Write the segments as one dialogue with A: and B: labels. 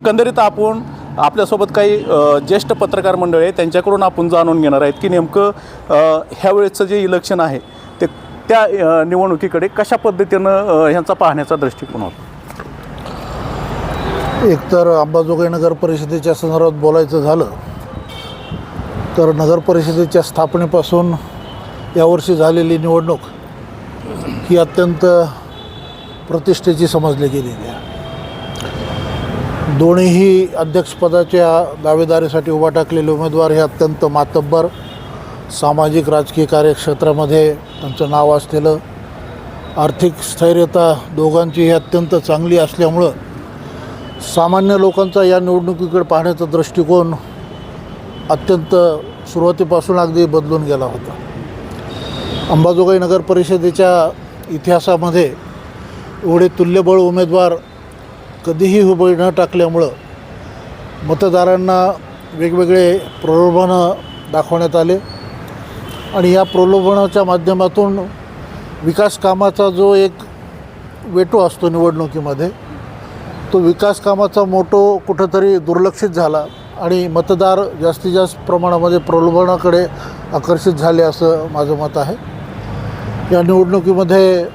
A: एकंदरीत आपण आपल्यासोबत काही ज्येष्ठ पत्रकार मंडळी आहे त्यांच्याकडून आपण जाणून घेणार आहेत की नेमकं ह्या वेळेचं जे इलेक्शन आहे ते त्या निवडणुकीकडे कशा पद्धतीनं ह्यांचा पाहण्याचा दृष्टिकोन होता।
B: एकतर अंबाजोगाई नगर परिषदेच्या संदर्भात बोलायचं झालं तर नगर परिषदेच्या स्थापनेपासून यावर्षी झालेली निवडणूक ही अत्यंत प्रतिष्ठेची समजली गेलेली आहे। दोन्हीही अध्यक्षपदाच्या दावेदारीसाठी उभा टाकलेले उमेदवार हे अत्यंत मातब्बर सामाजिक राजकीय कार्यक्षेत्रामध्ये त्यांचं नाव असलेलं, आर्थिक स्थैर्यता दोघांचीही अत्यंत चांगली असल्यामुळं सामान्य लोकांचा या निवडणुकीकडे पाहण्याचा दृष्टिकोन अत्यंत सुरुवातीपासून अगदी बदलून गेला होता। अंबाजोगाई नगर परिषदेच्या इतिहासामध्ये एवढे तुल्यबळ उमेदवार कधीही उभे न टाकल्यामुळं मतदारांना वेगवेगळे प्रलोभनं दाखवण्यात आले आणि या प्रलोभनाच्या माध्यमातून विकास कामाचा जो एक वेटो असतो निवडणुकीमध्ये, तो विकास कामाचा मोटो कुठंतरी दुर्लक्षित झाला आणि मतदार जास्तीत जास्त प्रमाणामध्ये प्रलोभनाकडे आकर्षित झाले असं माझं मत आहे। या निवडणुकीमध्ये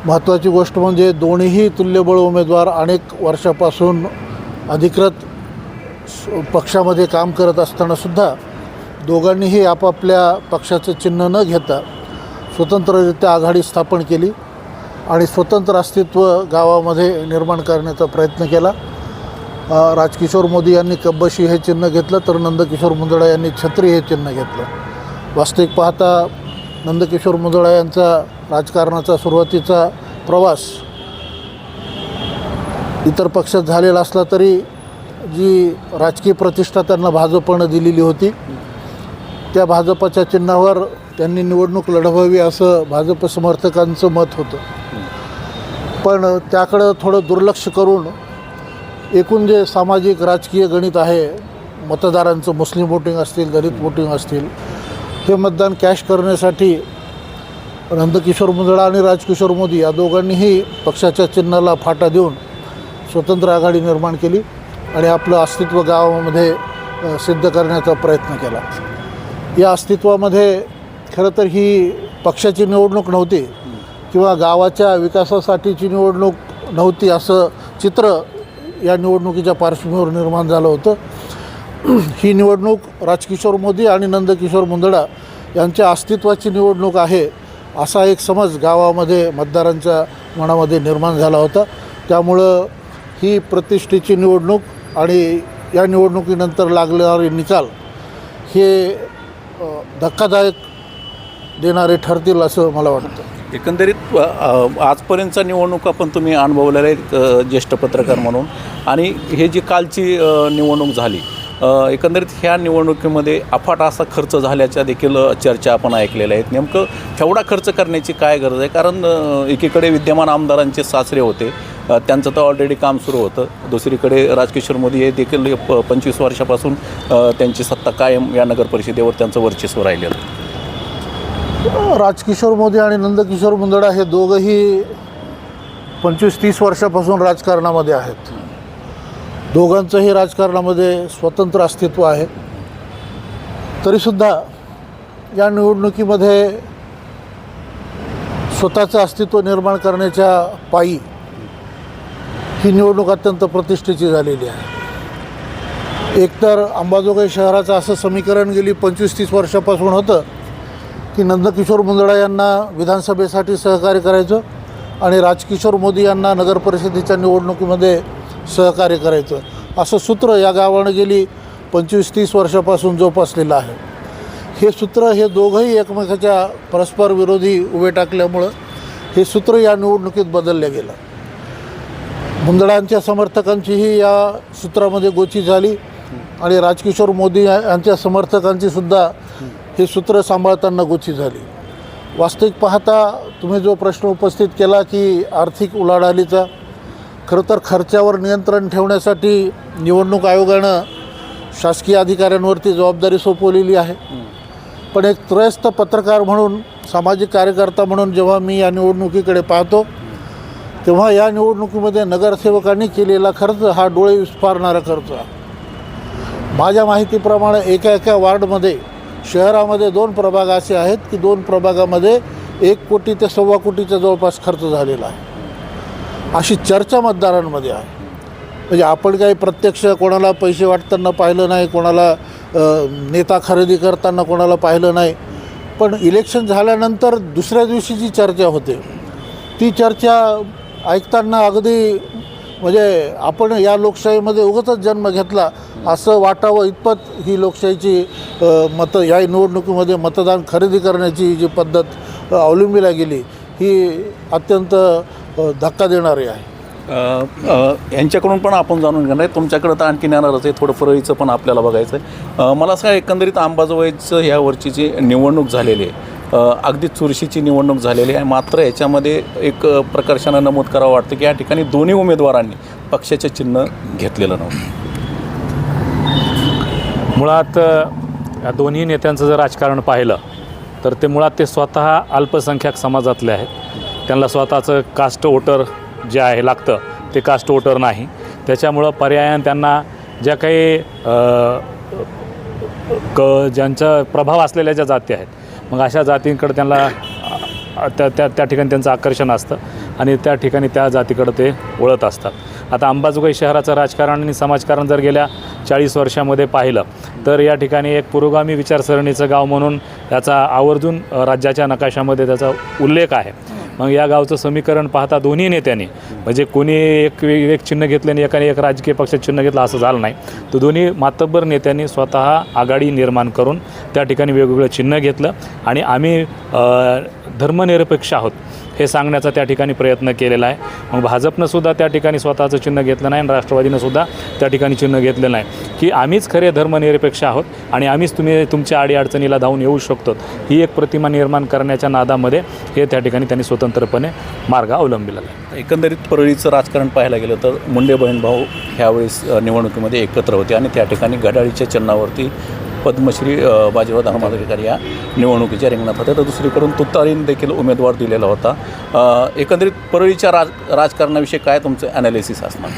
B: महत्त्वाची गोष्ट म्हणजे दोन्हीही तुल्यबळ उमेदवार अनेक वर्षापासून अधिकृत पक्षामध्ये काम करत असतानासुद्धा दोघांनीही आपापल्या पक्षाचं चिन्ह न घेता स्वतंत्ररित्या आघाडी स्थापन केली आणि स्वतंत्र अस्तित्व गावामध्ये निर्माण करण्याचा प्रयत्न केला। राजकिशोर मोदी यांनी कब्बशी हे चिन्ह घेतलं तर नंदकिशोर मुंदडा यांनी छत्री हे चिन्ह घेतलं। वास्तविक पाहता नंदकिशोर मुंदडा यांचा राजकारणाचा सुरुवातीचा प्रवास इतर पक्षात झालेला असला तरी जी राजकीय प्रतिष्ठा त्यांना भाजपनं दिलेली होती त्या भाजपच्या चिन्हावर त्यांनी निवडणूक लढवावी असं भाजप समर्थकांचं मत होतं, पण त्याकडं थोडं दुर्लक्ष करून एकूण जे सामाजिक राजकीय गणित आहे, मतदारांचं मुस्लिम वोटिंग असतील, दलित वोटिंग असतील, हे मतदान कॅश करण्यासाठी नंदकिशोर मुंदडा आणि राजकिशोर मोदी या दोघांनीही पक्षाच्या चिन्हाला फाटा देऊन स्वतंत्र आघाडी निर्माण केली आणि आपलं अस्तित्व गावामध्ये सिद्ध करण्याचा प्रयत्न केला। या अस्तित्वामध्ये खरं तर ही पक्षाची निवडणूक नव्हती किंवा गावाच्या विकासासाठीची निवडणूक नव्हती असं चित्र या निवडणुकीच्या पार्श्वभूमीवर निर्माण झालं होतं। ही निवडणूक राजकिशोर मोदी आणि नंदकिशोर मुंदडा यांच्या अस्तित्वाची निवडणूक आहे असा एक समज गावामध्ये मतदारांच्या मनामध्ये निर्माण झाला होता। त्यामुळं ही प्रतिष्ठेची निवडणूक आणि या निवडणुकीनंतर लागणारे निकाल हे धक्कादायक देणारे ठरतील असं मला वाटतं।
A: एकंदरीत आजपर्यंतचा निवडणूक पण तुम्ही अनुभवलेले ज्येष्ठ पत्रकार म्हणून, आणि हे जी कालची निवडणूक झाली, एकंदरीत ह्या निवडणुकीमध्ये अफाट असा खर्च झाल्याच्या देखील चर्चा आपण ऐकलेल्या आहेत। नेमकं तेवढा खर्च करण्याची काय गरज आहे? कारण एकीकडे विद्यमान आमदारांचे सासरे होते, त्यांचं तर ऑलरेडी काम सुरू होतं, दुसरीकडे राजकिशोर मोदी हे देखील 25 वर्षापासून त्यांची सत्ता कायम या नगर परिषदेवर त्यांचं वर्चस्व राहिलेलं।
B: राजकिशोर मोदी आणि नंदकिशोर मुंदडा हे दोघंही 25-30 वर्षापासून राजकारणामध्ये आहेत। दोघांचंही राजकारणामध्ये स्वतंत्र अस्तित्व आहे, तरीसुद्धा या निवडणुकीमध्ये स्वतःचं अस्तित्व निर्माण करण्याच्या पायी ही निवडणूक अत्यंत प्रतिष्ठेची झालेली आहे। एकतर अंबाजोगाई शहराचं असं समीकरण गेली 25-30 वर्षापासून होतं की नंदकिशोर मुंदडा यांना विधानसभेसाठी सहकार्य करायचं आणि राजकिशोर मोदी यांना नगर परिषदेच्या निवडणुकीमध्ये सहकार्य करायचं असं सूत्र या गावानं गेली 25-30 वर्षापासून जोपासलेलं आहे। हे सूत्र हे दोघंही एकमेकाच्या परस्पर विरोधी उभे टाकल्यामुळं हे सूत्र या निवडणुकीत बदललं गेलं। मुंदडांच्या समर्थकांचीही या सूत्रामध्ये गोची झाली आणि राजकिशोर मोदी यांच्या समर्थकांची सुद्धा हे सूत्र सांभाळताना गोची झाली। वास्तविक पाहता तुम्ही जो प्रश्न उपस्थित केला की आर्थिक उलाढालीचा, खरं तर खर्चावर नियंत्रण ठेवण्यासाठी निवडणूक आयोगानं शासकीय अधिकाऱ्यांवरती जबाबदारी सोपवलेली आहे, पण एक त्रयस्थ पत्रकार म्हणून, सामाजिक कार्यकर्ता म्हणून जेव्हा मी या निवडणुकीकडे पाहतो तेव्हा या निवडणुकीमध्ये नगरसेवकांनी केलेला खर्च हा डोळे विस्फारणारा खर्च आहे. माझ्या माहितीप्रमाणे एका वार्डमध्ये शहरामध्ये 2 प्रभाग असे आहेत की 2 प्रभागामध्ये 1 कोटी ते 1.25 कोटीच्या जवळपास खर्च झालेला आहे. अशी चर्चा मतदारांमध्ये आहे. म्हणजे आपण काही प्रत्यक्ष कोणाला पैसे वाटताना पाहिलं नाही, कोणाला नेता खरेदी करताना कोणाला पाहिलं नाही, पण इलेक्शन झाल्यानंतर दुसऱ्या दिवशी जी चर्चा होते ती चर्चा ऐकताना अगदी म्हणजे आपण या लोकशाहीमध्ये उगाचच जन्म घेतला असं वाटावं इतपत ही लोकशाहीची या निवडणुकीमध्ये मतदान खरेदी करण्याची जी पद्धत अवलंबिला गेली ही अत्यंत धक्का देणारी आहे.
A: यांच्याकडून पण आपण जाणून घेणार आहे. तुमच्याकडं तर आणखी येणारच आहे, थोडं परळीचं पण आपल्याला बघायचं आहे. मला असं एकंदरीत अंबाजोगाईचं ह्यावरची जी निवडणूक झालेली आहे अगदी चुरशीची निवडणूक झालेली आहे. मात्र याच्यामध्ये एक प्रकर्षानं नमूद करावं वाटतं की या ठिकाणी दोन्ही उमेदवारांनी पक्षाचे चिन्ह घेतलेलं नव्हतं.
C: मुळात या दोन्ही नेत्यांचं जर राजकारण पाहिलं तर ते मुळात ते स्वतः अल्पसंख्याक समाजातले आहेत. त्यांना स्वतःचं कास्ट वोटर जे आहे लागतं ते कास्ट वोटर नाही. त्याच्यामुळं पर्यायानं त्यांना ज्या काही ज्यांचा प्रभाव असलेल्या ज्या जाती आहेत मग अशा जातींकडे त्यांना त्या ठिकाणी त्यांचं आकर्षण असतं आणि त्या ठिकाणी त्या जातीकडे ते वळत असतात. आता अंबाजोगाई शहराचं राजकारण आणि समाजकारण जर गेल्या 40 वर्षामध्ये पाहिलं तर या ठिकाणी एक पुरोगामी विचारसरणीचं गाव म्हणून याचा आवर्जून राज्याच्या नकाशामध्ये त्याचा उल्लेख आहे. मग या गावचं समीकरण पाहता दोन्ही नेत्यांनी म्हणजे कोणी एक चिन्ह घेतलं आणि एकाने एक राजकीय पक्षाचं चिन्ह घेतलं असं झालं नाही. तर दोन्ही मातब्बर नेत्यांनी स्वतः आघाडी निर्माण करून त्या ठिकाणी वेगवेगळं चिन्ह घेतलं आणि आम्ही धर्मनिरपेक्ष आहोत हे सांगण्याचा त्या ठिकाणी प्रयत्न केलेला आहे. मग भाजपनं सुद्धा त्या ठिकाणी स्वतःचं चिन्ह घेतलं नाही आणि राष्ट्रवादीनं सुद्धा त्या ठिकाणी चिन्ह घेतलं नाही की आम्हीच खरे धर्मनिरपेक्ष आहोत आणि आम्हीच तुमच्या अडीअडचणीला धावून येऊ शकतो ही एक प्रतिमा निर्माण करण्याच्या नादामध्ये हे त्या ठिकाणी त्यांनी स्वतंत्रपणे मार्ग अवलंबिला आहे.
A: एकंदरीत परळीचं राजकारण पाहायला गेलं तर मुंडे बहीण भाऊ ह्यावेळेस निवडणुकीमध्ये एकत्र होते आणि त्या ठिकाणी घड्याळीच्या चिन्हावरती पद्मश्री बाजीराव धर्माधिकारी या निवडणुकीच्या रिंगणात होत्या. तर दुसरीकडून तुतारीने देखील उमेदवार दिलेला होता. एकंदरीत परळीच्या राजकारणाविषयी काय तुमचं ॲनालिसिस असणार?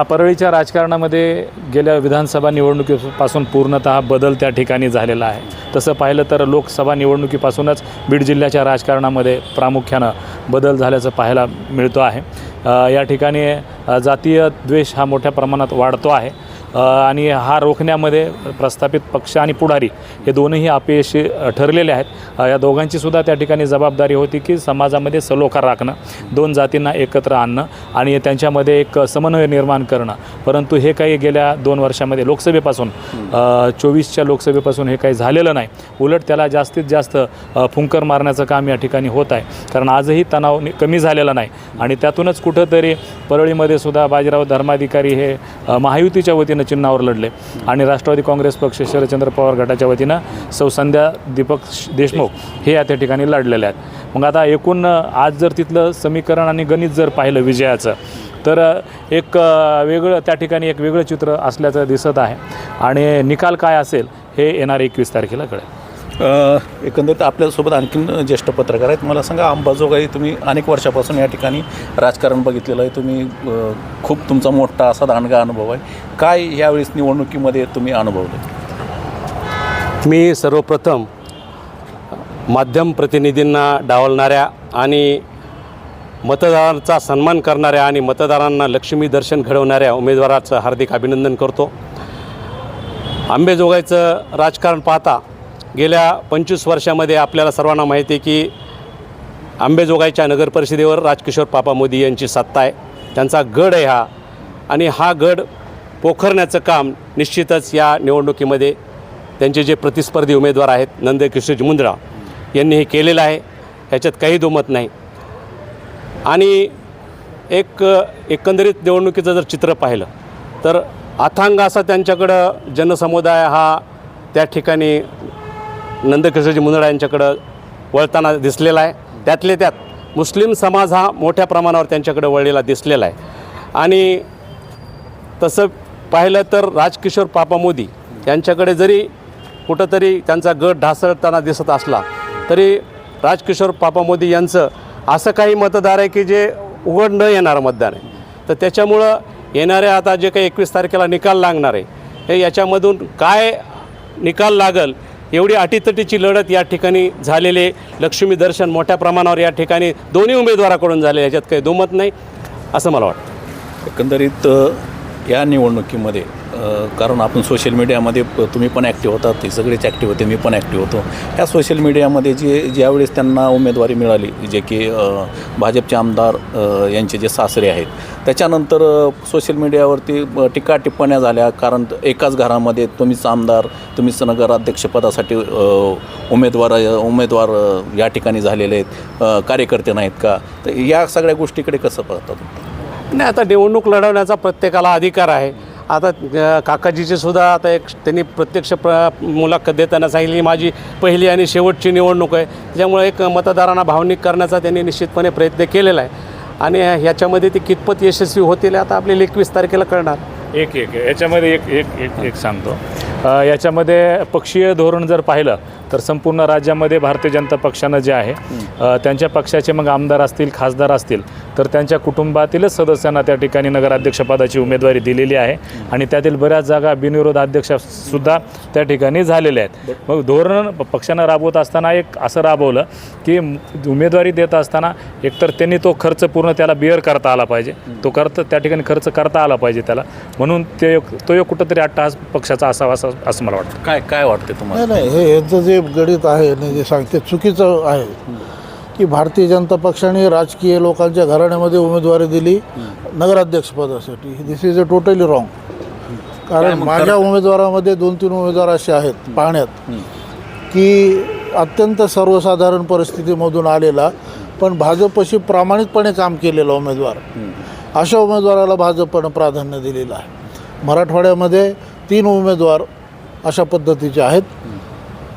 C: परळीच्या राजकारणामध्ये गेल्या विधानसभा निवडणुकीपासून पूर्णतः बदल त्या ठिकाणी झालेला आहे. तसं पाहिलं तर लोकसभा निवडणुकीपासूनच बीड जिल्ह्याच्या राजकारणामध्ये प्रामुख्यानं बदल झाल्याचं पाहायला मिळतो आहे. या ठिकाणी जातीय द्वेष हा मोठ्या प्रमाणात वाढतो आहे आणि हा रोखण्यामध्ये प्रस्थापित पक्ष आणि पुढारी हे दोनही अपयशी ठरलेले आहेत. या दोघांची सुद्धा त्या ठिकाणी जबाबदारी होती की समाजामध्ये सलोखा राखणं, 2 जातींना एकत्र आणणं आणि त्यांच्यामध्ये एक समन्वय निर्माण करणं. परंतु हे काही गेल्या 2 वर्षामध्ये लोकसभेपासून 24च्या लोकसभेपासून हे काही झालेलं नाही. उलट त्याला जास्तीत जास्त फुंकर मारण्याचं काम या ठिकाणी होत आहे. कारण आजही तणाव कमी झालेला नाही आणि त्यातूनच कुठंतरी परळीमध्ये सुद्धा बाजीराव धर्माधिकारी हे महायुतीच्या वतीनं चिन्हावर लढले आणि राष्ट्रवादी काँग्रेस पक्ष शरदचंद्र पवार गटाच्या वतीनं सौ संध्या दीपक देशमुख हे या त्या ठिकाणी लढलेले आहेत. मग आता एकूण आज जर तिथलं समीकरण आणि गणित जर पाहिलं विजयाचं तर एक वेगळं त्या ठिकाणी एक वेगळं चित्र असल्याचं दिसत आहे आणि निकाल काय असेल हे येणाऱ्या 21 तारखेला कळेल.
A: एकंदरीत आपल्यासोबत आणखीन ज्येष्ठ पत्रकार आहेत. मला सांगा, अंबाजोगाई तुम्ही अनेक वर्षापासून या ठिकाणी राजकारण बघितलेलं आहे. तुम्ही खूप तुमचा मोठा असा दांडगा अनुभव आहे. काय यावेळेस निवडणुकीमध्ये तुम्ही अनुभवले?
D: मी सर्वप्रथम माध्यम प्रतिनिधींना डावलणाऱ्या आणि मतदारांचा सन्मान करणाऱ्या आणि मतदारांना लक्ष्मी दर्शन घडवणाऱ्या उमेदवाराचं हार्दिक अभिनंदन करतो. अंबाजोगाईचं राजकारण पाहता गेल्या 25 वर्षामध्ये आपल्याला सर्वांना माहिती आहे की अंबाजोगाईच्या नगरपरिषदेवर राजकिशोर पापा मोदी यांची सत्ता आहे. त्यांचा गड आहे हा आणि हा गड पोखरण्याचं काम निश्चितच या निवडणुकीमध्ये त्यांचे जे प्रतिस्पर्धी उमेदवार आहेत नंदकिशोर मुंदडा यांनी हे केलेलं आहे, ह्याच्यात काही दुमत नाही. आणि एकंदरीत निवडणुकीचं जर चित्र पाहिलं तर अथांग असा त्यांच्याकडं जनसमुदाय हा त्या ठिकाणी नंदकिशोरजी मुंदडा यांच्याकडं वळताना दिसलेला आहे. त्यातले त्यात मुस्लिम समाज हा मोठ्या प्रमाणावर त्यांच्याकडे वळलेला दिसलेला आहे. आणि तसं पाहिलं तर राजकिशोर पापा मोदी यांच्याकडे जरी कुठंतरी त्यांचा गट ढासळताना दिसत असला तरी राजकिशोर पापा मोदी यांचं असं काही मतदार आहे की जे उघड न येणारं मतदार आहे. तर त्याच्यामुळं येणाऱ्या आता जे काही 21 तारखेला निकाल लागणार आहे हे याच्यामधून काय निकाल लागल एवढी अटीतटीची लढत या ठिकाणी झालेले लक्ष्मी दर्शन मोठ्या प्रमाणावर या ठिकाणी दोन्ही उमेदवाराकडून झाले, याच्यात काही दुमत नाही असं मला वाटतं.
A: एकंदरीत या निवडणुकीमध्ये कारण आपण सोशल मीडियामध्ये तुम्ही पण ॲक्टिव्ह होता, ते सगळेच ॲक्टिव्ह होते, मी पण ॲक्टिव्ह होतो. ह्या सोशल मीडियामध्ये ज्यावेळेस त्यांना उमेदवारी मिळाली, जे की भाजपचे आमदार यांचे जे सासरे आहेत, त्याच्यानंतर सोशल मीडियावरती टीका टिप्पण्या झाल्या. कारण एकाच घरामध्ये तुम्हीच आमदार, तुम्हीच नगराध्यक्षपदासाठी उमेदवार या ठिकाणी झालेले आहेत, कार्यकर्ते नाहीत का? तर या सगळ्या गोष्टीकडे कसं पाहतात?
D: नाही, आता निवडणूक लढवण्याचा प्रत्येकाला अधिकार आहे. आता काकाजीचे सुद्धा आता एक त्यांनी प्रत्यक्ष मुलाखत देताना सांगितली माझी पहिली आणि शेवटची निवडणूक आहे. त्याच्यामुळे एक मतदारांना भावनिक करण्याचा त्यांनी निश्चितपणे प्रयत्न केलेला आहे आणि ह्याच्यामध्ये ते कितपत यशस्वी होतील आता आपल्याला 21 तारखेला कळणार.
C: याच्यामध्ये एक सांगतो. याच्यामध्ये पक्षीय धोरण जर पाहिलं तर संपूर्ण राज्यामध्ये भारतीय जनता पक्षानं जे आहे त्यांच्या पक्षाचे मग आमदार असतील, खासदार असतील तर त्यांच्या कुटुंबातीलच सदस्यांना त्या ठिकाणी नगराध्यक्षपदाची उमेदवारी दिलेली आहे आणि त्यातील बऱ्याच जागा बिनविरोध अध्यक्षसुद्धा त्या ठिकाणी झालेल्या आहेत. मग धोरण पक्षानं राबवत असताना एक असं राबवलं की उमेदवारी देत असताना एकतर त्यांनी तो खर्च पूर्ण त्याला बिअर करता आला पाहिजे, तो त्या ठिकाणी खर्च करता आला पाहिजे त्याला, म्हणून तो एक कुठंतरी अट्टहास पक्षाचा असावा असं मला वाटतं.
A: काय वाटते तुम्हाला?
B: नाही, हे यांचं जे गणित आहे ना, जे सांगते चुकीचं आहे की भारतीय जनता पक्षाने राजकीय लोकांच्या घराण्यामध्ये उमेदवारी दिली नगराध्यक्षपदासाठी. दिस इज अ टोटली रॉंग. कारण माझ्या उमेदवारामध्ये 2-3 उमेदवार असे आहेत पाहण्यात की अत्यंत सर्वसाधारण परिस्थितीमधून आलेला पण भाजपशी प्रामाणिकपणे काम केलेला उमेदवार, अशा उमेदवाराला भाजपनं प्राधान्य दिलेलं आहे. मराठवाड्यामध्ये 3 उमेदवार अशा पद्धतीचे आहेत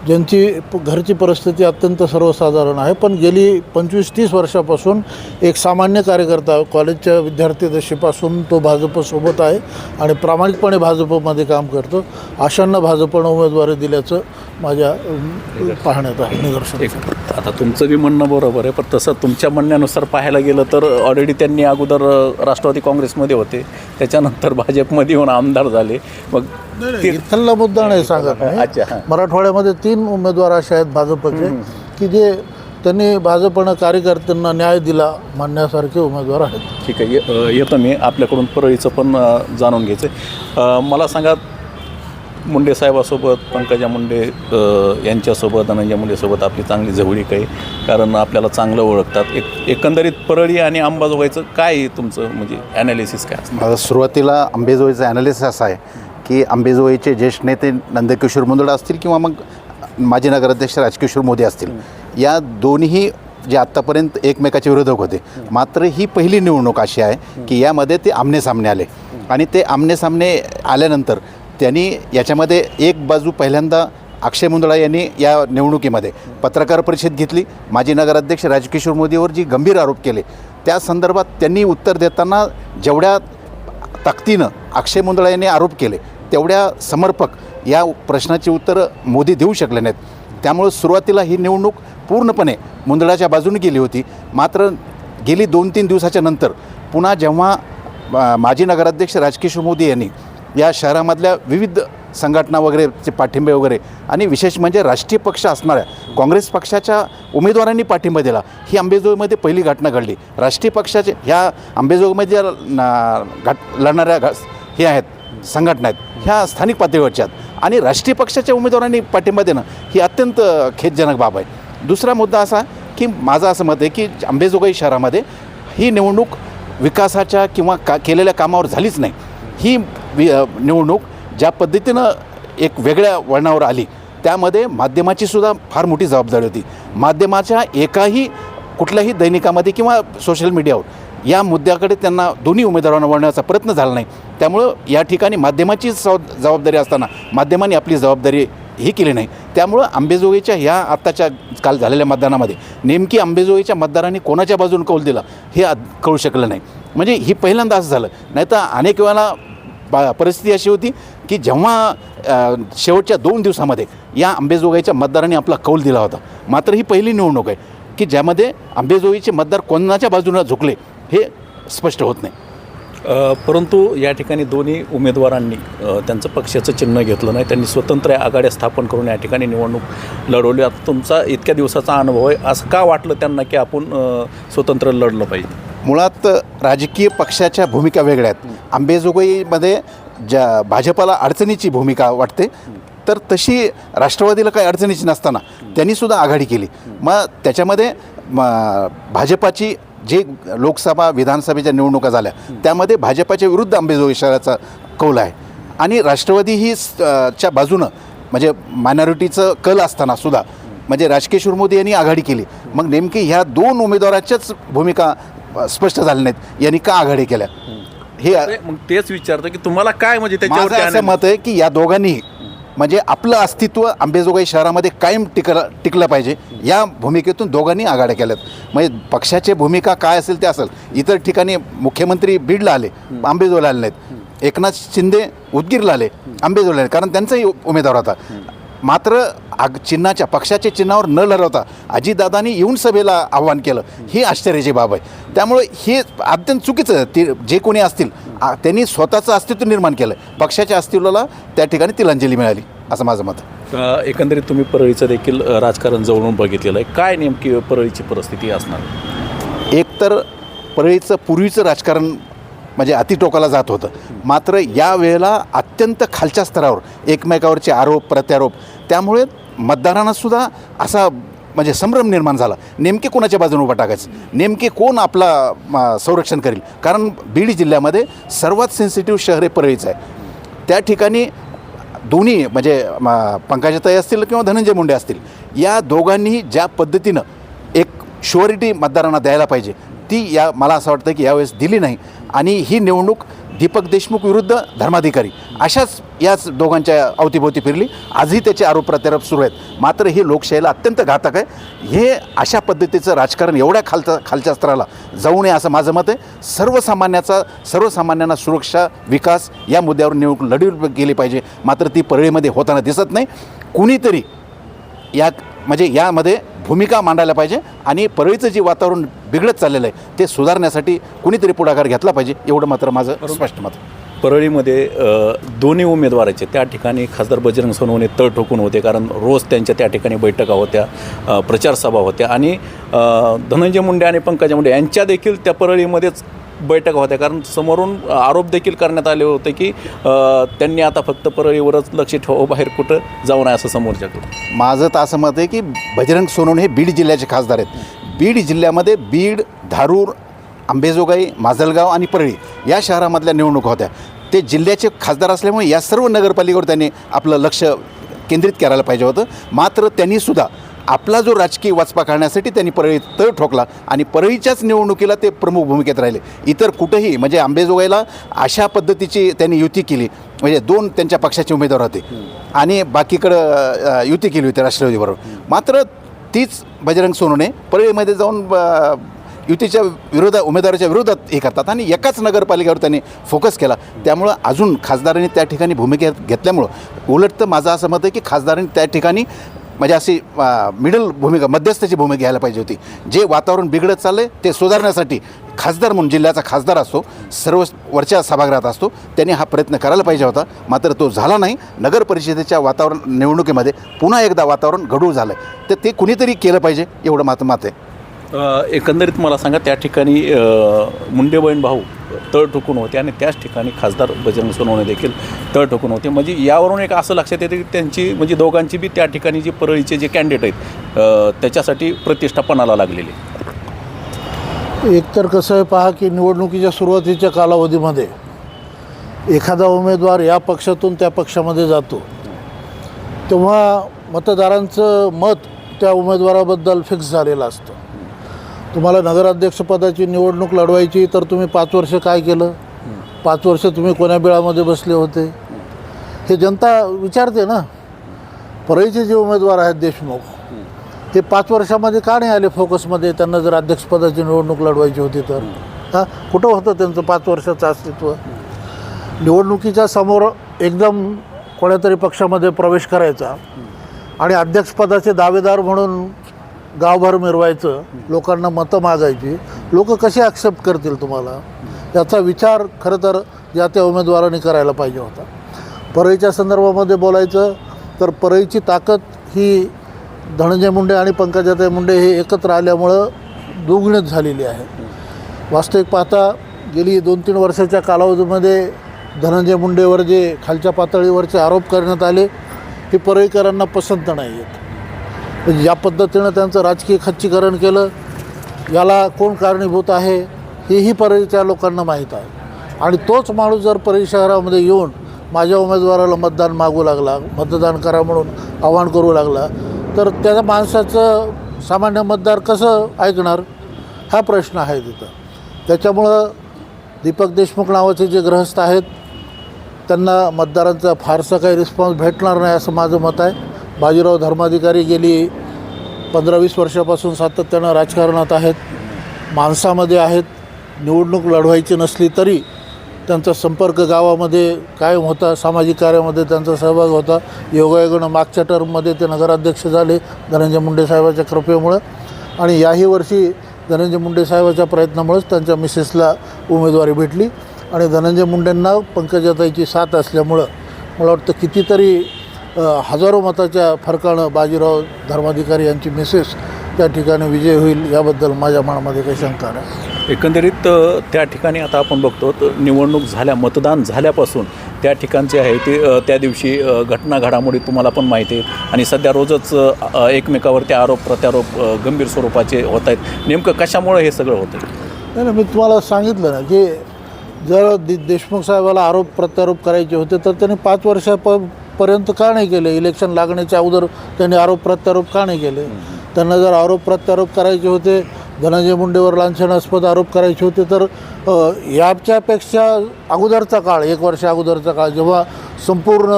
B: ज्यांची घरची परिस्थिती अत्यंत सर्वसाधारण आहे, पण गेली 25-30 वर्षापासून एक सामान्य कार्यकर्ता कॉलेजच्या विद्यार्थी दशेपासून तो भाजपसोबत आहे आणि प्रामाणिकपणे भाजपमध्ये काम करतो. अशांना भाजपनं उमेदवारी दिल्याचं माझ्या पाहण्यात आहे निदर्शन.
A: आता तुमचं बी म्हणणं बरोबर आहे, पण तसं तुमच्या म्हणण्यानुसार पाहायला गेलं तर ऑलरेडी त्यांनी अगोदर राष्ट्रवादी काँग्रेसमध्ये होते, त्याच्यानंतर भाजपमध्ये येऊन आमदार झाले. मग
B: इथला मुद्दा नाही सांगत नाही.
A: अच्छा.
B: मराठवाड्यामध्ये 3 उमेदवार असे आहेत भाजपचे की जे त्यांनी भाजपनं कार्यकर्त्यांना न्याय दिला म्हणण्यासारखे उमेदवार आहेत.
A: ठीक आहे, येतो मी आपल्याकडून परळीचं पण जाणून घ्यायचं आहे. मला सांगा, मुंडे साहेबासोबत, पंकजा मुंडे यांच्यासोबत, धनंजय मुंडेसोबत आपली चांगली जवळीक आहे, कारण आपल्याला चांगलं ओळखतात. एकंदरीत परळी आणि अंबाजोगाईचं काय तुमचं म्हणजे ॲनालिसिस काय असतं?
E: माझं सुरुवातीला अंबेजोगाईचं ॲनालिसिस असं आहे की अंबेजोगाईचे ज्येष्ठ नेते नंदकिशोर मुंदडा असतील किंवा मग माजी नगराध्यक्ष राजकिशोर मोदी असतील, या दोन्ही जे आत्तापर्यंत एकमेकाचे विरोधक होते, मात्र ही पहिली निवडणूक अशी आहे की यामध्ये ते आमनेसामने आले आणि ते आमनेसामने आल्यानंतर त्यांनी याच्यामध्ये एक बाजू पहिल्यांदा अक्षय मुंदडा यांनी या निवडणुकीमध्ये पत्रकार परिषद घेतली. माजी नगराध्यक्ष राजकिशोर मोदीवर जी गंभीर आरोप केले त्या संदर्भात त्यांनी उत्तर देताना जेवढ्या ताकदीनं अक्षय मुंदडा यांनी आरोप केले तेवढ्या समर्पक या प्रश्नाची उत्तरं मोदी देऊ शकले नाहीत. त्यामुळे सुरुवातीला ही निवडणूक पूर्णपणे मुंदडाच्या बाजूने गेली होती. मात्र गेली 2-3 दिवसाच्या नंतर पुन्हा जेव्हा माजी नगराध्यक्ष राजकिशोर मोदी यांनी या शहरामधल्या विविध संघटना वगैरेचे पाठिंबे वगैरे आणि विशेष म्हणजे राष्ट्रीय पक्ष असणाऱ्या काँग्रेस पक्षाच्या उमेदवारांनी पाठिंबा दिला, ही अंबेजोगाईमध्ये पहिली घटना घडली. राष्ट्रीय पक्षाचे ह्या अंबेजोगाईमध्ये लढणाऱ्या हे आहेत संघटना आहेत ह्या स्थानिक पातळीवरच्या आहेत आणि राष्ट्रीय पक्षाच्या उमेदवारांनी पाठिंबा देणं ही अत्यंत खेदजनक बाब आहे. दुसरा मुद्दा असा की माझं असं मत आहे की अंबेजोगाई शहरामध्ये ही निवडणूक विकासाच्या किंवा केलेल्या कामावर झालीच नाही. ही निवडणूक ज्या पद्धतीनं एक वेगळ्या वळणावर आली त्यामध्ये माध्यमाची सुद्धा फार मोठी जबाबदारी होती. माध्यमाच्या एकाही कुठल्याही दैनिकामध्ये किंवा सोशल मीडियावर या मुद्द्याकडे त्यांना दोन्ही उमेदवारांना वळण्याचा प्रयत्न झाला नाही. त्यामुळं या ठिकाणी माध्यमाची जबाबदारी असताना माध्यमांनी आपली जबाबदारी ही केली नाही. त्यामुळं अंबेजोगाईच्या ह्या आत्ताच्या काल झालेल्या मतदानामध्ये नेमकी अंबेजोगाईच्या मतदारांनी कोणाच्या बाजूने कौल दिला हे कळू शकलं नाही. म्हणजे ही पहिल्यांदा असं झालं. नाही तर अनेक वेळेला परिस्थिती अशी होती की जेव्हा शेवटच्या 2 दिवसामध्ये या अंबेजोगाईच्या मतदारांनी आपला कौल दिला होता. मात्र ही पहिली निवडणूक आहे की ज्यामध्ये अंबेजोगाईचे मतदार कोणाच्या बाजूने झुकले हे स्पष्ट होत नाही.
A: परंतु या ठिकाणी दोन्ही उमेदवारांनी त्यांचं पक्षाचं चिन्ह घेतलं नाही. त्यांनी स्वतंत्र आघाड्या स्थापन करून या ठिकाणी निवडणूक लढवली. आता तुमचा इतक्या दिवसाचा अनुभव आहे, असं का वाटलं त्यांना की आपण स्वतंत्र लढलं पाहिजे?
E: मुळात राजकीय पक्षाच्या भूमिका वेगळ्या आहेत. अंबेजोगाईमध्ये ज्या भाजपाला अडचणीची भूमिका वाटते, तर तशी राष्ट्रवादीला काही अडचणीची नसताना त्यांनीसुद्धा आघाडी केली. मग त्याच्यामध्ये भाजपाची जे लोकसभा विधानसभेच्या निवडणुका झाल्या त्यामध्ये भाजपाच्या विरुद्ध अंबेजोगाई शहराचा कौल आहे आणि राष्ट्रवादी ही च्या बाजूनं म्हणजे मायनॉरिटीचं कल असताना सुद्धा म्हणजे राजकिशोर मोदी यांनी आघाडी केली. मग नेमकी ह्या दोन उमेदवाराच्याच भूमिका स्पष्ट झाल्या नाहीत, यांनी का आघाडी केल्या हे
A: मग तेच विचारतं की तुम्हाला काय म्हणजे
E: माझं असं
A: त्याच्यावर
E: मत आहे की या दोघांनी म्हणजे आपलं अस्तित्व अंबेजोगाई शहरामध्ये कायम टिकलं पाहिजे या भूमिकेतून दोघांनी आघाड्या केल्यात. म्हणजे पक्षाची भूमिका काय असेल ते असेल. इतर ठिकाणी मुख्यमंत्री बीडला आले, अंबेजोगाईला आले नाहीत. एकनाथ शिंदे उदगीरला आले, अंबेजोगाईला आले, कारण त्यांचाही उमेदवार होता. मात्र चिन्हाच्या पक्षाच्या चिन्हावर न लढवता अजितदादांनी येऊन सभेला आव्हान केलं, ही आश्चर्याची बाब आहे. त्यामुळे हे अत्यंत चुकीचं ते जे कोणी असतील त्यांनी स्वतःचं अस्तित्व निर्माण केलं. पक्षाच्या अस्तित्वाला त्या ठिकाणी तिलांजली मिळाली असं माझं मत आहे.
A: एकंदरीत तुम्ही परळीचं देखील राजकारण जवळून बघितलेलं आहे. काय नेमकी परळीची परिस्थिती असणार?
E: एकतर परळीचं पूर्वीचं राजकारण म्हणजे अतिटोकाला जात होतं, मात्र या वेळेला अत्यंत खालच्या स्तरावर एकमेकावरचे आरोप प्रत्यारोप, त्यामुळे मतदारांनासुद्धा असा म्हणजे संभ्रम निर्माण झाला. नेमके कोणाच्या बाजूने उभा टाकायचं, नेमके कोण आपला संरक्षण करेल. कारण बीड जिल्ह्यामध्ये सर्वात सेन्सिटिव्ह शहर हे परळीचं आहे. त्या ठिकाणी दोन्ही म्हणजे पंकजाताई असतील किंवा धनंजय मुंडे असतील, या दोघांनीही ज्या पद्धतीनं एक शुअरिटी मतदारांना द्यायला पाहिजे ती मला असं वाटतं की यावेळेस दिली नाही. आणि ही निवडणूक दीपक देशमुख विरुद्ध धर्माधिकारी अशाच याच दोघांच्या अवतीभोवती फिरली. आजही त्याचे आरोप प्रत्यारोप सुरू आहेत. मात्र ही लोकशाहीला अत्यंत घातक आहे. हे अशा पद्धतीचं राजकारण एवढ्या खालच्या स्तराला जाऊ नये असं माझं मत आहे. सर्वसामान्यांना सुरक्षा विकास या मुद्द्यावर निवडणूक लढवली गेली पाहिजे. मात्र ती परळीमध्ये होताना दिसत नाही. कुणीतरी यामध्ये भूमिका मांडायला पाहिजे आणि परळीचं जे वातावरण बिघडत चाललेलं आहे ते सुधारण्यासाठी कुणीतरी पुढाकार घेतला पाहिजे, एवढं मात्र माझं स्पष्ट मत.
A: परळीमध्ये दोन्ही उमेदवाराचे त्या ठिकाणी खासदार बजरंग सोनवणे तळ ठोकून होते, कारण रोज त्यांच्या त्या ठिकाणी बैठका होत्या, प्रचारसभा होत्या आणि धनंजय मुंडे आणि पंकजा मुंडे यांच्या देखील त्या परळीमध्येच बैठका होत्या. कारण समोरून आरोप देखील करण्यात आले होते की त्यांनी आता फक्त परळीवरच लक्ष ठेवावं, बाहेर कुठं जाऊ नये असं समोरच्याकडून.
E: माझं तर असं मत आहे की बजरंग सोनवणे हे बीड जिल्ह्याचे खासदार आहेत. बीड जिल्ह्यामध्ये बीड, धारूर, अंबेजोगाई, माजलगाव आणि परळी या शहरामधल्या निवडणुका होत्या. ते जिल्ह्याचे खासदार असल्यामुळे या सर्व नगरपालिकेवर त्यांनी आपलं लक्ष केंद्रित करायला पाहिजे होतं. मात्र त्यांनीसुद्धा आपला जो राजकीय वाचपा काढण्यासाठी त्यांनी परळीत तळ ठोकला आणि परळीच्याच निवडणुकीला ते प्रमुख भूमिकेत राहिले. इतर कुठेही म्हणजे अंबेजोगाईला अशा पद्धतीची त्यांनी युती केली, म्हणजे दोन त्यांच्या पक्षाचे उमेदवार होते आणि बाकीकडं युती केली होती राष्ट्रवादीबरोबर. मात्र तीच बजरंग सोनवणे परळीमध्ये जाऊन युतीच्या उमेदवाराच्या विरोधात हे करतात आणि एकाच नगरपालिकेवर त्यांनी फोकस केला. त्यामुळं अजून खासदारांनी त्या ठिकाणी भूमिका घेतल्यामुळं उलट तर माझं असं मत आहे की खासदारांनी त्या ठिकाणी म्हणजे अशी मध्यस्थाची भूमिका घ्यायला पाहिजे होती. जे वातावरण बिघडत चाललं आहे ते सुधारण्यासाठी खासदार म्हणून जिल्ह्याचा खासदार असतो, सर्व वरच्या सभागृहात असतो, त्यांनी हा प्रयत्न करायला पाहिजे होता. मात्र तो झाला नाही. नगर परिषदेच्या निवडणुकीमध्ये पुन्हा एकदा वातावरण गढूळ झालं आहे, तर ते कुणीतरी केलं पाहिजे एवढं मत आहे.
A: एकंदरीत मला सांगा, त्या ठिकाणी मुंडे बहीण भाऊ तळ ठोकून होते आणि त्याच ठिकाणी खासदार बजरंग सोनवणे देखील तळ ठोकून होते. म्हणजे यावरून एक असं लक्षात येतं की त्यांची म्हणजे दोघांची बी त्या ठिकाणी जे परळीचे जे कॅन्डिडेट आहेत त्याच्यासाठी प्रतिष्ठा पणाला लागलेली.
B: एकतर कसं आहे पहा की निवडणुकीच्या सुरुवातीच्या कालावधीमध्ये एखादा उमेदवार या पक्षातून त्या पक्षामध्ये जातो तेव्हा मतदारांचं मत त्या उमेदवाराबद्दल फिक्स झालेलं असतं. तुम्हाला नगराध्यक्षपदाची निवडणूक लढवायची तर तुम्ही 5 वर्ष काय केलं, 5 वर्ष तुम्ही कोण्या बिळामध्ये बसले होते, हे जनता विचारते ना. परळीचे जे उमेदवार आहेत देशमुख, ते 5 वर्षामध्ये का नाही आले फोकसमध्ये? त्यांना जर अध्यक्षपदाची निवडणूक लढवायची होती तर कुठं होतं त्यांचं 5 वर्षाचं अस्तित्व? निवडणुकीच्या समोर एकदम कोण्यातरी पक्षामध्ये प्रवेश करायचा आणि अध्यक्षपदाचे दावेदार म्हणून गावभर मिरवायचं, लोकांना मतं मागायची, लोक कसे ॲक्सेप्ट करतील तुम्हाला, याचा विचार खरं तर या त्या उमेदवारांनी करायला पाहिजे होता. परळीच्या संदर्भामध्ये बोलायचं तर परळीची ताकद ही धनंजय मुंडे आणि पंकजाताई मुंडे हे एकत्र आल्यामुळं दुग्णित झालेली आहे. वास्तविक पाहता गेली 2-3 वर्षाच्या कालावधीमध्ये धनंजय मुंडेवर जे खालच्या पातळीवरचे आरोप करण्यात आले हे परळीकरांना पसंत नाही आहेत. या पद्धतीनं त्यांचं राजकीय खच्चीकरण केलं, याला कोण कारणीभूत आहे हेही परळीच्या लोकांना माहीत आहे. आणि तोच माणूस जर परळी शहरामध्ये येऊन माझ्या उमेदवाराला मतदान मागू लागला, मतदान करा म्हणून आवाहन करू लागला, तर त्या माणसाचं सामान्य मतदार कसं ऐकणार हा प्रश्न आहे तिथं. त्याच्यामुळं दीपक देशमुख नावाचे जे गृहस्थ आहेत त्यांना मतदारांचा फारसा काही रिस्पॉन्स भेटणार नाही असं माझं मत आहे. बाजीराव धर्माधिकारी गेली 15-20 वर्षापासून सातत्यानं राजकारणात आहेत, माणसामध्ये आहेत. निवडणूक लढवायची नसली तरी त्यांचा संपर्क गावामध्ये कायम होता, सामाजिक कार्यामध्ये त्यांचा सहभाग होता. योगायोगानं मागच्या टर्ममध्ये ते नगराध्यक्ष झाले धनंजय मुंडे साहेबाच्या कृपेमुळं, आणि याही वर्षी धनंजय मुंडे साहेबाच्या प्रयत्नामुळेच त्यांच्या मिसेसला उमेदवारी भेटली. आणि धनंजय मुंडेंना पंकजाताईची साथ असल्यामुळं मला वाटतं कितीतरी हजारो मताच्या फरकानं बाजीराव धर्माधिकारी यांची मिसेस त्या ठिकाणी विजय होईल याबद्दल माझ्या मनामध्ये काही शंका नाही.
A: एकंदरीत त्या ठिकाणी आता आपण बघतो निवडणूक मतदान झाल्यापासून त्या ठिकाणचे आहे ते त्या दिवशी घटना घडामोडी तुम्हाला पण माहिती आहे, आणि सध्या रोजच एकमेकावरती आरोप प्रत्यारोप गंभीर स्वरूपाचे होत आहेत. नेमकं कशामुळे हे सगळं होतं?
B: नाही, मी तुम्हाला सांगितलं ना की जर देशमुख साहेबाला आरोप प्रत्यारोप करायचे होते तर त्यांनी 5 वर्षापर्यंत का नाही केले? इलेक्शन लागण्याच्या अगोदर त्यांनी आरोप प्रत्यारोप का नाही केले? त्यांना जर आरोप प्रत्यारोप करायचे होते, धनंजय मुंडेवर लांछनास्पद आरोप करायचे होते, तर याच्यापेक्षा अगोदरचा काळ, 1 वर्ष अगोदरचा काळ, जेव्हा संपूर्ण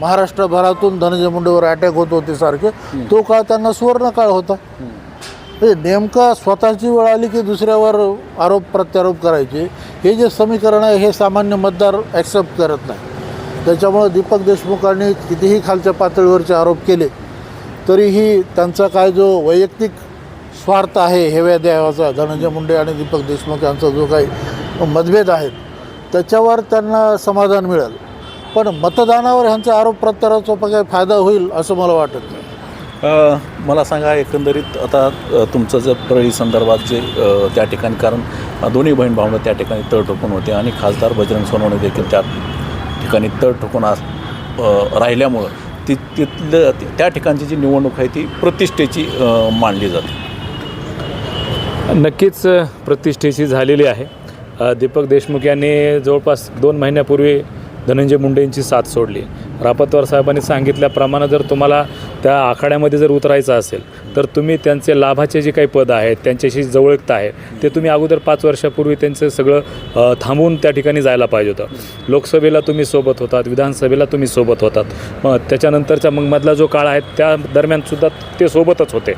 B: महाराष्ट्रभरातून धनंजय मुंडेवर अटॅक होत होते सारखे, तो काळ त्यांना सुवर्ण काळ होता. नेमका स्वतःची वेळ आली की दुसऱ्यावर आरोप प्रत्यारोप करायचे, हे जे समीकरण आहे हे सामान्य मतदार ॲक्सेप्ट करत नाही. त्याच्यामुळं दीपक देशमुखांनी कितीही खालच्या पातळीवरचे आरोप केले तरीही त्यांचा काय जो वैयक्तिक स्वार्थ आहे हेव्या द्यावाचा, धनंजय मुंडे आणि दीपक देशमुख यांचा जो काही मतभेद आहेत त्याच्यावर त्यांना समाधान मिळेल, पण मतदानावर ह्यांचा आरोप प्रत्यारोपाचा काही फायदा होईल असं मला वाटत नाही.
A: मला सांगा, एकंदरीत आता तुमचं जर परळी संदर्भात जे त्या ठिकाणी, कारण दोन्ही बहीण भावंड त्या ठिकाणी तळ ठोकून होते आणि खासदार बजरंग सोनवणे देखील त्या ठिकाणी तळ ठोकून राहिल्यामुळं तिथलं त्या ठिकाणची जी निवडणूक आहे ती प्रतिष्ठेची मानली जाते.
C: नक्कीच प्रतिष्ठेची झालेली आहे. दीपक देशमुख यांनी जवळपास 2 महिन्यापूर्वी धनंजय मुंडेंची साथ सोडली. रापतवार साहेबांनी सांगितल्याप्रमाणे जर तुम्हाला त्या आखाड्यामध्ये जर उतरायचं असेल तर तुम्ही त्यांचे लाभाचे जे काही पद आहेत, त्यांच्याशी जवळकता आहे, ते तुम्ही अगोदर 5 वर्षापूर्वी त्यांचं सगळं थांबवून त्या ठिकाणी जायला पाहिजे होतं. लोकसभेला तुम्ही सोबत होतात, विधानसभेला तुम्ही सोबत होतात, मग त्याच्यानंतरचा मधला जो काळ आहे त्या दरम्यानसुद्धा ते सोबतच होते.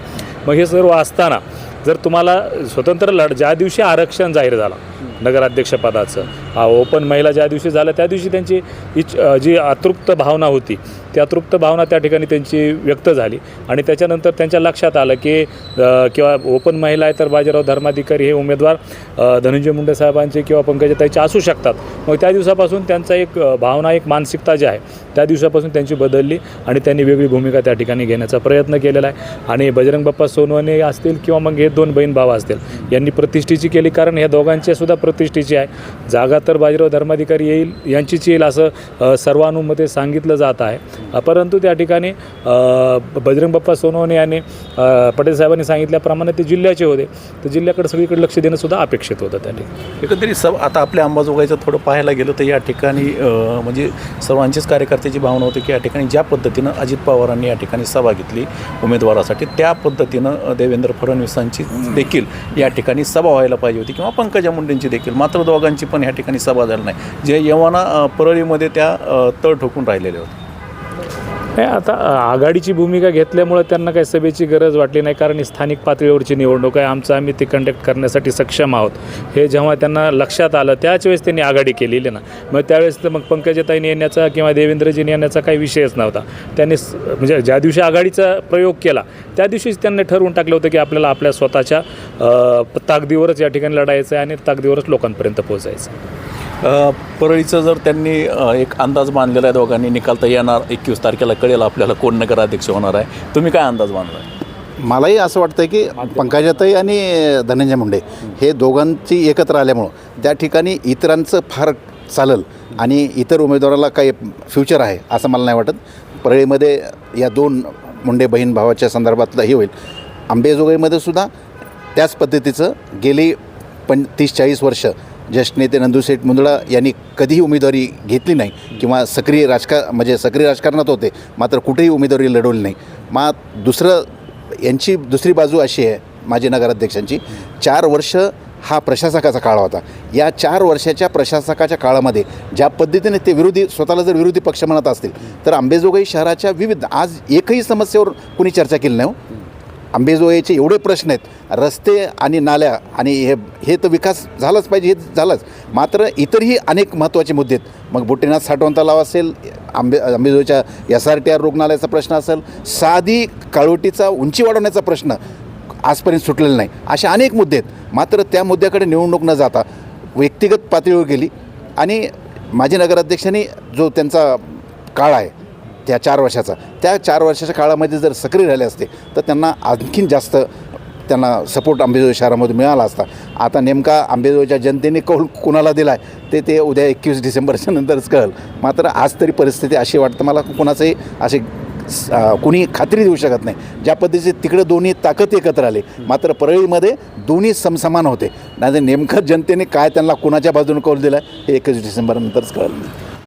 C: मग हे सर्व असताना जर तुम्हाला स्वतंत्र ज्या दिवशी आरक्षण जाहीर झालं नगराध्यक्षपदाचं, ओपन महिला ज्या दिवशी झालं त्या दिवशी त्यांची जी अतृप्त भावना होती ती अतृप्त भावना त्या ठिकाणी त्यांची व्यक्त झाली. आणि त्याच्यानंतर त्यांच्या लक्षात आलं की किंवा ओपन महिला आहे तर बाजीराव धर्माधिकारी हे उमेदवार धनंजय मुंडे साहेबांचे किंवा पंकजाताईचे असू शकतात. मग त्या दिवसापासून त्यांचा एक भावना, एक मानसिकता जी आहे त्या दिवसापासून त्यांची बदलली आणि त्यांनी वेगळी भूमिका त्या ठिकाणी घेण्याचा प्रयत्न केलेला आहे. आणि बजरंग बाप्पा सोनवणे असतील किंवा मग हे 2 बहीण भाव असतील यांनी प्रतिष्ठेची केली, कारण ह्या दोघांच्या सुद्धा प्रतिष्ठेची आहे. जागा तर बाजीराव धर्माधिकारी येईल, यांचीच येईल असं सर्वानुमते सांगितलं जात आहे. परंतु त्या ठिकाणी बजरंग बाप्पा सोनवणे यांनी पटेल साहेबांनी सांगितल्याप्रमाणे ते जिल्ह्याचे होते, तर जिल्ह्याकडे सगळीकडे लक्ष देणं सुद्धा अपेक्षित होतं त्या ठिकाणी.
A: एकंदरीत आता आपल्या अंबाजोगाईचं थोडं पाहायला गेलं तर या ठिकाणी म्हणजे सर्वांचीच कार्यकर्त्याची भावना होती की या ठिकाणी ज्या पद्धतीनं अजित पवारांनी या ठिकाणी सभा घेतली उमेदवारासाठी, त्या पद्धतीनं देवेंद्र फडणवीसांची देखील या ठिकाणी सभा व्हायला पाहिजे होती किंवा पंकजा मुंडेंची देखील. मात्र दोघांची पण या ठिकाणी सभा झाली नाही, जे यवना परळीमध्ये त्या तळ ठोकून राहिलेले होते.
C: नाही, आता आघाडीची भूमिका घेतल्यामुळे त्यांना काही सभेची गरज वाटली नाही, कारण ही स्थानिक पातळीवरची निवडणूक आहे, आम्ही ती कंडक्ट करण्यासाठी सक्षम आहोत हे जेव्हा त्यांना लक्षात आलं त्याच वेळेस त्यांनी आघाडी केलेली ना. मग त्यावेळेस तर मग पंकजाताईंनी येण्याचा किंवा देवेंद्रजींनी येण्याचा काही विषयच नव्हता. त्यांनी म्हणजे ज्या दिवशी आघाडीचा प्रयोग केला त्या दिवशीच त्यांनी ठरवून टाकलं होतं की आपल्याला आपल्या स्वतःच्या ताकदीवरच या ठिकाणी लढायचं आहे आणि ताकदीवरच लोकांपर्यंत पोहोचायचं.
A: परळीचं जर त्यांनी एक अंदाज बांधलेला आहे, दोघांनी निकाल तर येणार 21 तारखेला कळेल आपल्याला कोण नगराध्यक्ष होणार आहे. तुम्ही काय अंदाज बांधला आहे?
E: मलाही असं वाटतं की पंकजाताई आणि धनंजय मुंडे हे दोघांची एकत्र आल्यामुळं त्या ठिकाणी इतरांचं फार चालेल आणि इतर उमेदवाराला काही फ्युचर आहे असं मला नाही वाटत. परळीमध्ये या दोन मुंडे बहीण भावाच्या संदर्भातलं हे होईल. अंबेजोगाईमध्ये सुद्धा त्याच पद्धतीचं गेली 30-40 वर्ष ज्येष्ठ नेते नंदूशेठ मुंदडा यांनी कधीही उमेदवारी घेतली नाही किंवा सक्रिय राजकारणात होते, मात्र कुठेही उमेदवारी लढवली नाही. मग यांची दुसरी बाजू अशी आहे माजी नगराध्यक्षांची, 4 वर्ष हा प्रशासकाचा काळ होता. या 4 वर्षाच्या प्रशासकाच्या काळामध्ये ज्या पद्धतीने ते स्वतःला जर विरोधी पक्ष म्हणत असतील तर अंबेजोगाई शहराच्या विविध आज एकही समस्येवर कुणी चर्चा केली नाही. अंबेजोगाईचे एवढे प्रश्न आहेत, रस्ते आणि नाल्या आणि हे तर विकास झालाच पाहिजे, हे झालंच, मात्र इतरही अनेक महत्त्वाचे मुद्दे आहेत. मग बुट्टीनाथ साठवण तलाव असेल, अंबेजोगाईच्या SRTR रुग्णालयाचा प्रश्न असेल, साधी काळोटीचा उंची वाढवण्याचा प्रश्न आजपर्यंत सुटलेला नाही, असे अनेक मुद्दे आहेत. मात्र त्या मुद्द्याकडे निवडणूक न जाता व्यक्तिगत पातळीवर गेली आणि माजी नगराध्यक्षांनी जो त्यांचा काळ आहे त्या 4 वर्षाचा, त्या 4 वर्षाच्या काळामध्ये जर सक्रिय राहिले असते तर त्यांना आणखीन जास्त सपोर्ट अंबेजोगाई शहरामध्ये मिळाला असता. आता नेमका अंबेजोगाईच्या जनतेने कौल कुणाला दिला आहे ते उद्या 21 डिसेंबरच्या नंतरच कळेल. मात्र आज तरी परिस्थिती अशी वाटतं मला, कुणाचंही असे कुणी खात्री देऊ शकत नाही. ज्या पद्धतीचे तिकडे दोन्ही ताकद एकत्र आले, मात्र परळीमध्ये दोन्ही समसमान होते. नाही नेमकं जनतेने काय त्यांना कुणाच्या बाजूने कौल दिला हे 21 डिसेंबरनंतरच कळेल.